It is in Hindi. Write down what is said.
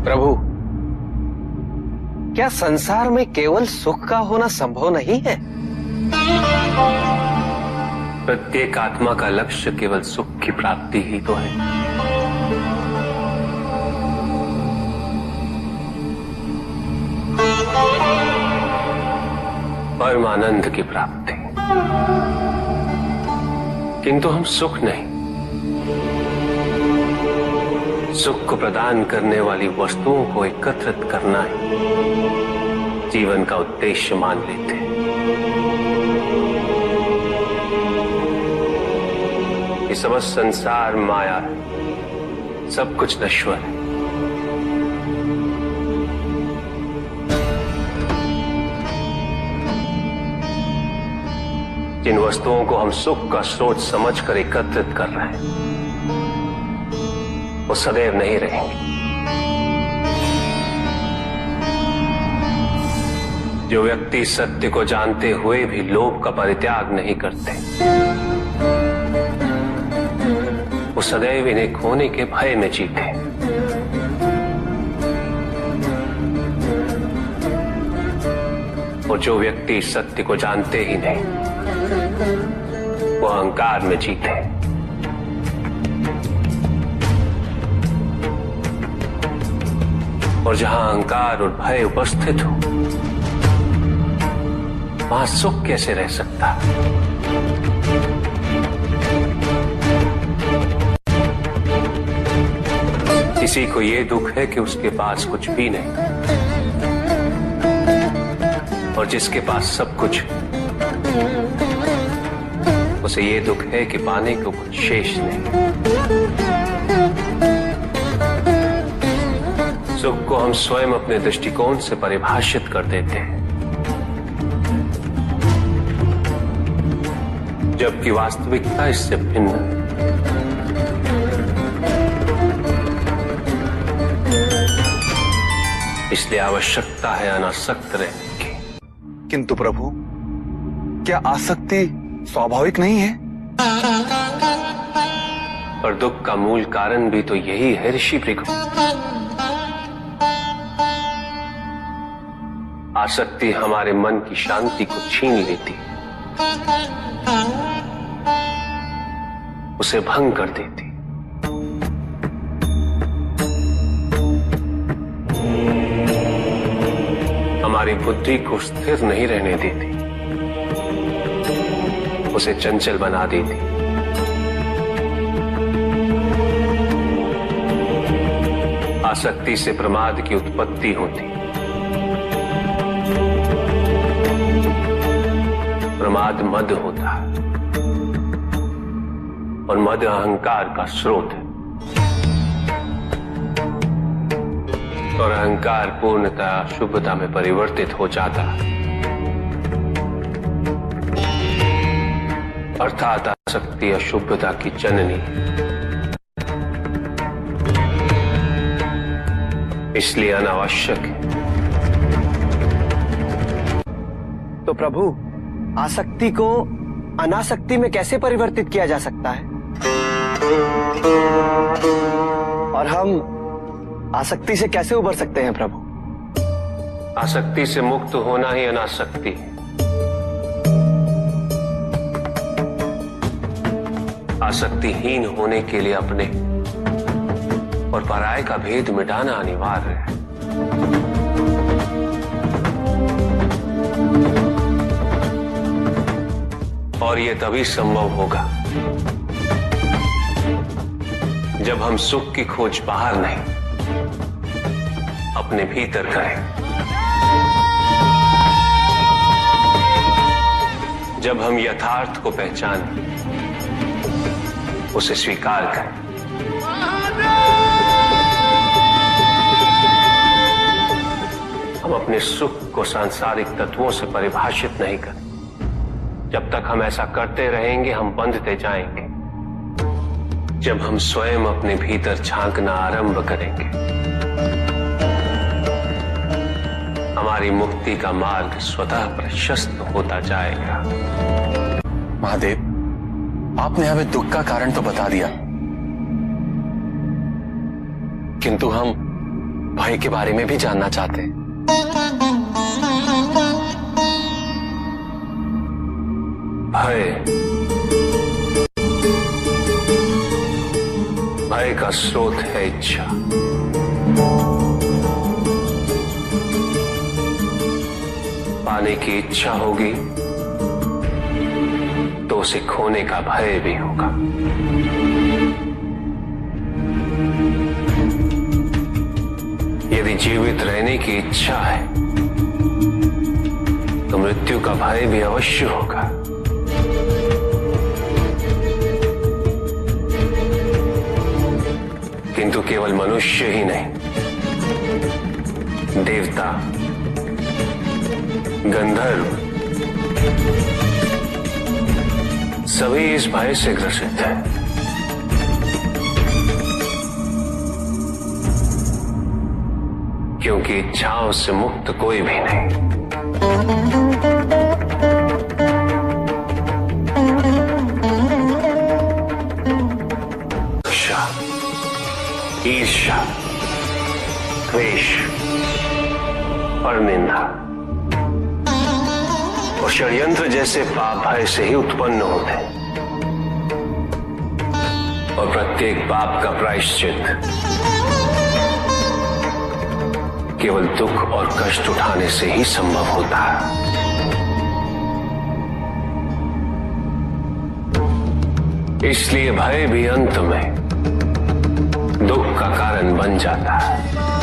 प्रभु, क्या संसार में केवल सुख का होना संभव नहीं है? प्रत्येक आत्मा का लक्ष्य केवल सुख की प्राप्ति ही तो है। परमानंद की प्राप्ति। किंतु हम सुख नहीं, सुख को प्रदान करने वाली वस्तुओं को एकत्रित करना ही जीवन का उद्देश्य मान लेते हैं। ये समस्त संसार माया है, सब कुछ नश्वर है। जिन वस्तुओं को हम सुख का स्रोत समझकर एकत्रित कर रहे हैं, वो सदैव नहीं रहेंगे। जो व्यक्ति सत्य को जानते हुए भी लोभ का परित्याग नहीं करते, वो सदैव इन्हें खोने के भय में जीते। और जो व्यक्ति सत्य को जानते ही नहीं, वो अहंकार में जीते। और जहां अहंकार और भय उपस्थित हो, वहां सुख कैसे रह सकता? किसी को ये दुख है कि उसके पास कुछ भी नहीं, और जिसके पास सब कुछ, उसे ये दुख है कि पाने को कुछ शेष नहीं। सुख को हम स्वयं अपने दृष्टिकोण से परिभाषित कर देते हैं, जबकि वास्तविकता इससे भिन्न है। इसलिए आवश्यकता है अनासक्त रहने की। किंतु प्रभु, क्या आसक्ति स्वाभाविक नहीं है? पर दुख का मूल कारण भी तो यही है ऋषि भृगु। आसक्ति हमारे मन की शांति को छीन लेती, उसे भंग कर देती। हमारी बुद्धि को स्थिर नहीं रहने देती, उसे चंचल बना देती। आसक्ति से प्रमाद की उत्पत्ति होती, प्रमाद मद होता है, और मद अहंकार का स्रोत है। और अहंकार पूर्णतः शुभता में परिवर्तित हो जाता है, अर्थात आसक्ति अशुभता की जननी। इसलिए अनावश्यक है। तो प्रभु, आसक्ति को अनासक्ति में कैसे परिवर्तित किया जा सकता है? और हम आसक्ति से कैसे उबर सकते हैं प्रभु? आसक्ति से मुक्त होना ही अनासक्ति है। आसक्तिहीन होने के लिए अपने और पराये का भेद मिटाना अनिवार्य है। और यह तभी संभव होगा जब हम सुख की खोज बाहर नहीं, अपने भीतर करें। जब हम यथार्थ को पहचानें, उसे स्वीकार करें। हम अपने सुख को सांसारिक तत्वों से परिभाषित नहीं करें। जब तक हम ऐसा करते रहेंगे, हम बंधते जाएंगे। जब हम स्वयं अपने भीतर झांकना आरंभ करेंगे, हमारी मुक्ति का मार्ग स्वतः प्रशस्त होता जाएगा। महादेव, आपने हमें दुख का कारण तो बता दिया, किंतु हम भाई के बारे में भी जानना चाहते हैं। भय का स्रोत है इच्छा। पाने की इच्छा होगी तो उसे खोने का भय भी होगा। यदि जीवित रहने की इच्छा है तो मृत्यु का भय भी अवश्य होगा। किंतु केवल मनुष्य ही नहीं, देवता, गंधर्व सभी इस भय से ग्रसित हैं। क्योंकि इच्छाओं से मुक्त कोई भी नहीं। ईर्ष्या, द्वेष और निंदा और षड्यंत्र जैसे पाप भय से ही उत्पन्न होते हैं। और प्रत्येक पाप का प्रायश्चित केवल दुख और कष्ट उठाने से ही संभव होता है। इसलिए भय भी अंत में दुख का कारण बन जाता है।